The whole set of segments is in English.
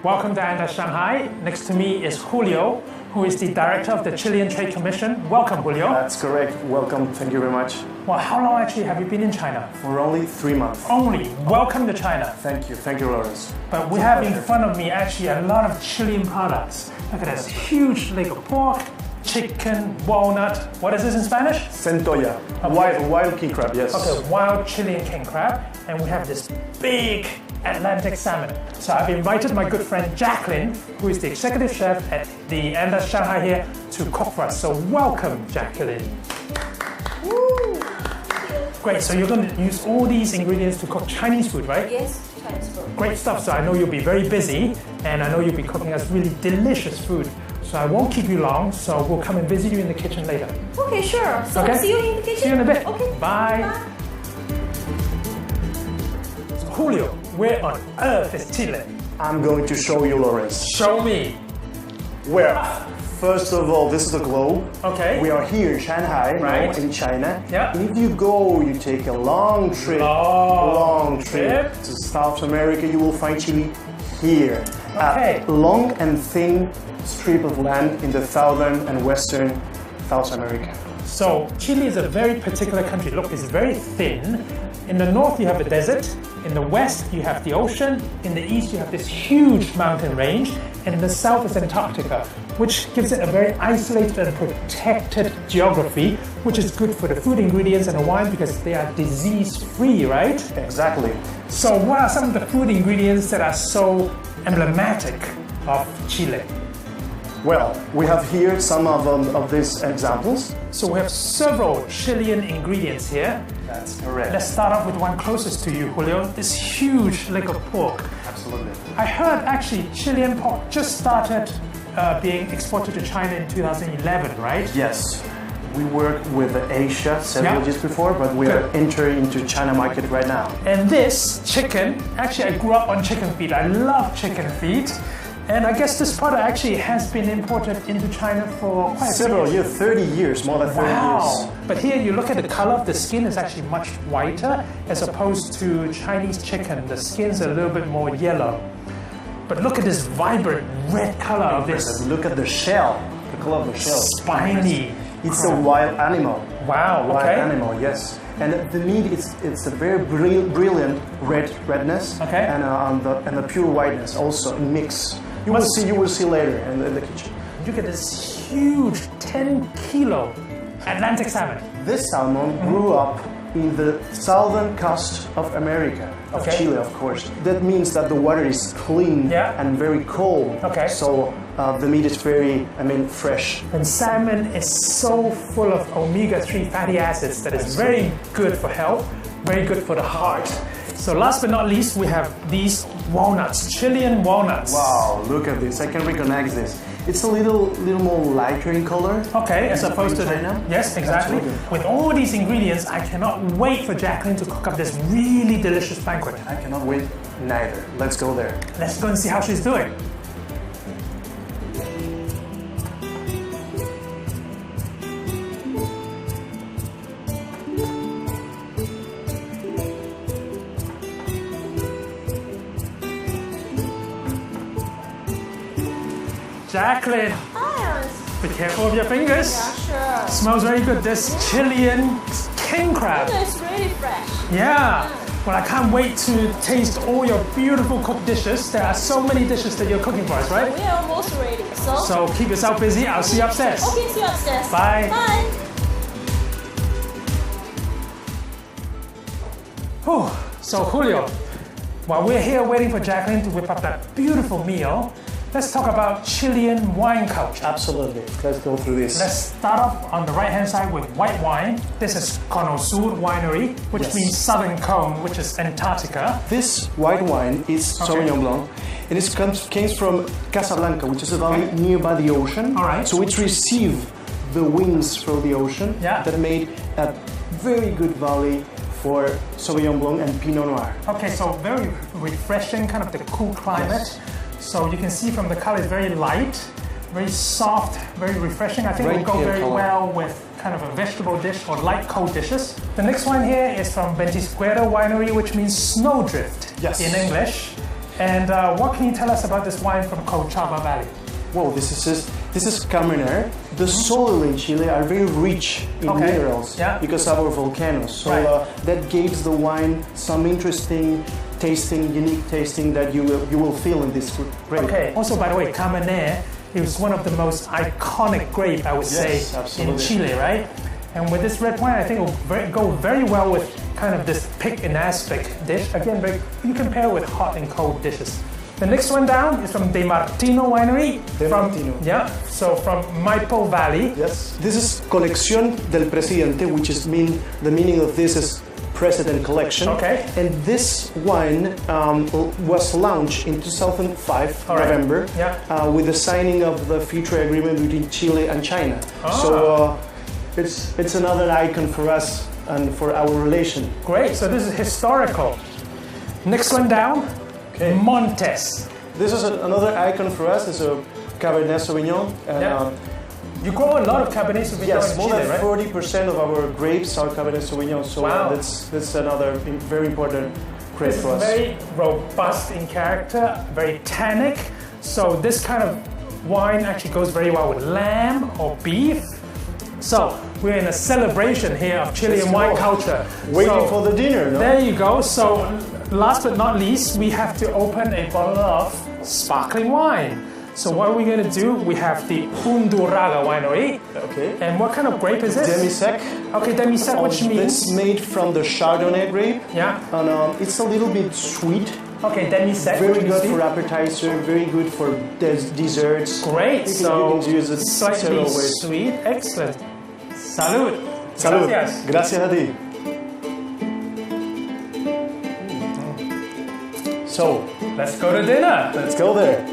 Welcome to Anda Shanghai. Next to me is Julio, who is the director of the Chilean Trade Commission. Welcome, Julio. That's correct. Welcome. Thank you very much. Well, how long actually have you been in China? For only 3 months. Only. Welcome to China. Thank you. Thank you, Lawrence. But we have in front of me actually a lot of Chilean products. Look at this huge leg of pork, chicken, walnut. What is this in Spanish? Centolla. Okay. Wild king crab, yes. Okay, wild Chilean king crab. And we have this big Atlantic salmon. So I've invited my good friend Jacqueline, who is the executive chef at the Anda Shanghai here, to cook for us. So welcome, Jacqueline. Woo. Great, so you're going to use all these ingredients to cook Chinese food, right? Yes, Chinese food. Great stuff. So I know you'll be very busy, and I know you'll be cooking us really delicious food. So I won't keep you long, so we'll come and visit you in the kitchen later. Okay, sure. So Okay. see you in the kitchen? See you in a bit. Okay. Bye. Bye. So Julio, where on earth is Chile? I'm going to show you, Lawrence. Show me. Where? First of all, this is the globe. Okay. We are here in Shanghai, Right. in China. Yeah. And if you go, you take a long trip, Long trip. to South America, you will find Chile here. Okay. A long and thin strip of land in the southern and western South America. So Chile is a very particular country. Look, it's very thin. In the north you have the desert, in the west you have the ocean, in the east you have this huge mountain range, and in the south is Antarctica, which gives it a very isolated and protected geography, which is good for the food ingredients and the wine because they are disease-free, right? Exactly. So what are some of the food ingredients that are so emblematic of Chile? Well, we have here some of these examples. So we have several Chilean ingredients here. That's correct. Let's start off with the one closest to you, Julio. This huge leg of pork. Absolutely. I heard actually Chilean pork just started being exported to China in 2011, right? Yes. We worked with Asia several Yeah. years before, but we are Good. entering into China market right now. And this chicken, actually I grew up on chicken feet. I love chicken feet. And I guess this product actually has been imported into China for quite a few Several years, 30 years, more than 30 Wow! years. But here you look at the color of the skin is actually much whiter as opposed to Chinese chicken. The skin's a little bit more yellow. But look at this vibrant red color of this Look at the shell, the color of the shell. spiny. It's a wild animal. Wow, Wild okay. animal, yes. And the meat, it's a very brilliant redness, Okay. and the pure whiteness also mix. You will see later in the kitchen. Look at this huge 10-kilo Atlantic salmon. This salmon grew up in the southern coast of America, of Okay. Chile, of course. That means that the water is clean Yeah. and very cold. Okay. So the meat is very, fresh. And salmon is so full of omega-3 fatty acids that is very good for health, very good for the heart. So last but not least, we have these walnuts, Chilean walnuts. Wow, look at this. I can recognize this. It's a little more lighter in color. Okay, as opposed to China? Yes, exactly. Absolutely. With all these ingredients, I cannot wait for Jacqueline to cook up this really delicious banquet. I cannot wait neither. Let's go there. Let's go and see how she's doing. Jacqueline, Hi, be careful of your fingers. yeah, sure. Smells very good. This Chilean king crab. It's really fresh. Yeah. Well, I can't wait to taste all your beautiful cooked dishes. There are so many dishes that you're cooking for us, right? We are almost ready. So, So keep yourself busy. I'll see you upstairs. okay, see you upstairs. Bye. Bye. Whew. So Julio, while we're here waiting for Jacqueline to whip up that beautiful meal, let's talk about Chilean wine culture. Absolutely. Let's go through this. Let's start off on the right-hand side with white wine. This is Cono Sur Winery, which Yes. means Southern Cone, which is Antarctica. This white wine is Sauvignon Blanc, and it comes from Casablanca, which is a valley nearby the ocean. All right. So it received the winds from the ocean Yeah. that made a very good valley for Sauvignon Blanc and Pinot Noir. Okay, so very refreshing, kind of the cool climate. Yes. So you can see from the color, it's very light, very soft, very refreshing. I think it Very will go clear very color. well with kind of a vegetable dish or light cold dishes. The next one here is from Ventisquero Winery, which means snowdrift Yes. in English. And what can you tell us about this wine from Cochabamba Valley? Well, this is Carmener. The soil in Chile are very rich in minerals because of our volcanoes. So that gives the wine some interesting tasting, unique tasting that you will feel in this grape. Okay. Also, by the way, Carmener is one of the most iconic grape, I would say, in Chile, right? And with this red wine, I think it will go very well with kind of this pick and aspic dish. Again, you compare with hot and cold dishes. The next one down is from De Martino Winery. So from Maipo Valley. Yes. This is Colección del Presidente, which is the meaning of this is President Collection. Okay. And this wine was launched in 2005, November, with the signing of the free trade agreement between Chile and China. So it's another icon for us and for our relation. Great. So this is historical. Next one down. Montes. This is another icon for us. It's a Cabernet Sauvignon. And, you grow a lot of Cabernet Sauvignon in Chile, right? More than 40% of our grapes are Cabernet Sauvignon. So that's another very important grape for us. Very robust in character, very tannic. So this kind of wine actually goes very well with lamb or beef. So we're in a celebration here of Chilean wine culture. Waiting for the dinner, no? There you go. So last but not least, we have to open a bottle of sparkling wine. So what are we going to do? We have the Undurraga winery. Okay. And what kind of grape is this? Demi-sec. Okay, demi-sec, which means? It's made from the Chardonnay grape. Yeah. And it's a little bit sweet. Okay, demi-sec. Very good for appetizer, very good for desserts. Great. So you can use it slightly sweet. Excellent. Salud. Salud. Gracias. Gracias a ti. So, let's go to dinner. Let's go there.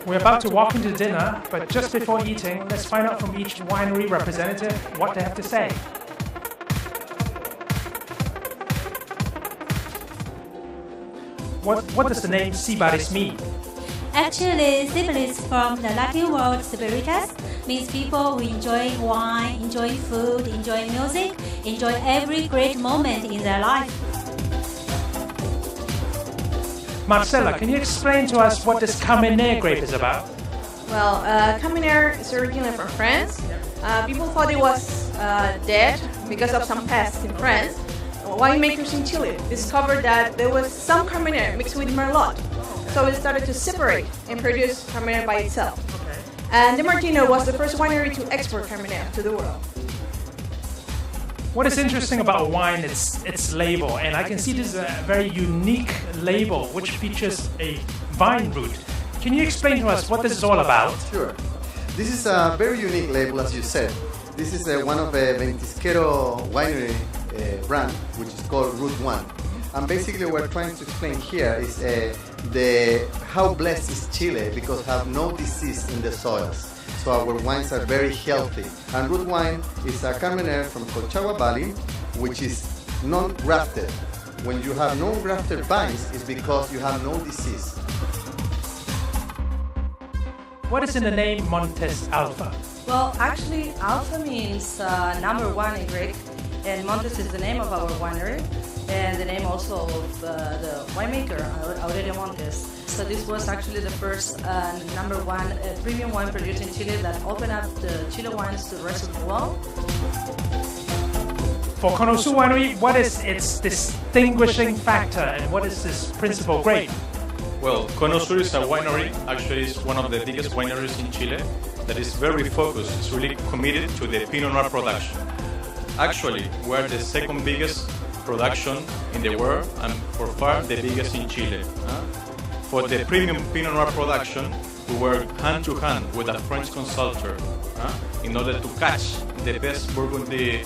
We're about to walk into dinner, but just before eating, let's find out from each winery representative what they have to say. What does the name Sibaris mean? Actually, Sibaris from the Latin word Spiritus means people who enjoy wine, enjoy food, enjoy music, enjoy every great moment in their life. Marcela, can you explain to us what this Carmener grape is about? Well, Carmener is originally from France. People thought it was dead because of some pests in France. Winemakers in Chile discovered that there was some Carmener mixed with Merlot. So it started to separate and produce Carmener by itself. And De Martino was the first winery to export Carmener to the world. What is interesting about wine is its label, and I can see this is a very unique label which features a vine root. Can you explain to us what this is all about? Sure. This is a very unique label, as you said. This is one of the Ventisquero winery brand, which is called Root 1. And basically what we're trying to explain here is how blessed is Chile because have no disease in the soils. So our wines are very healthy. And Root wine is a Carmener from Cochabamba Valley, which is non-grafted. When you have non-grafted vines, it's because you have no disease. What is in the name Montes Alpha? Well, actually, Alpha means number one in Greek, and Montes is the name of our winery, and the name also of the winemaker, Aurelio Montes. So this was actually the first number one premium wine producer in Chile that opened up the Chile wines to the rest of the world. For Cono Sur Winery, what is its distinguishing factor and what is this principal grape? Well, Cono Sur is a winery, actually it's one of the biggest wineries in Chile that is very focused, it's really committed to the Pinot Noir production. Actually, we're the second biggest production in the world and for far the biggest in Chile. For the premium Pinot Noir production, we work hand to hand with a French consultant in order to catch the best Burgundy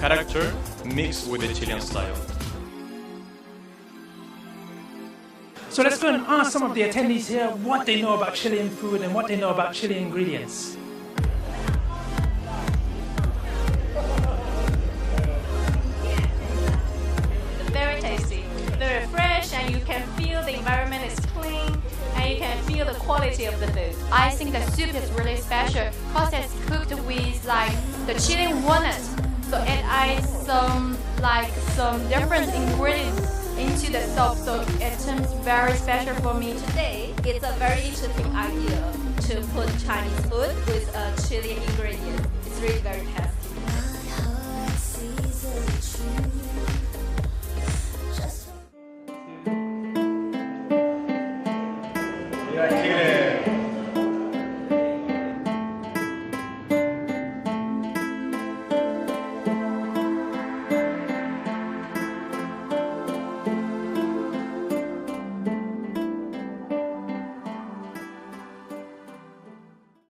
character mixed with the Chilean style. So let's go and ask some of the attendees here what they know about Chilean food and what they know about Chilean ingredients. Very tasty, very fresh, and you can feel the environment is clean, and you can feel the quality of the food. I think the soup is really special because it's cooked with like the Chilean walnut So add some different ingredients into the soup, so it turns very special for me today. It's a very interesting idea to put Chinese food with chili ingredients. It's really very tasty.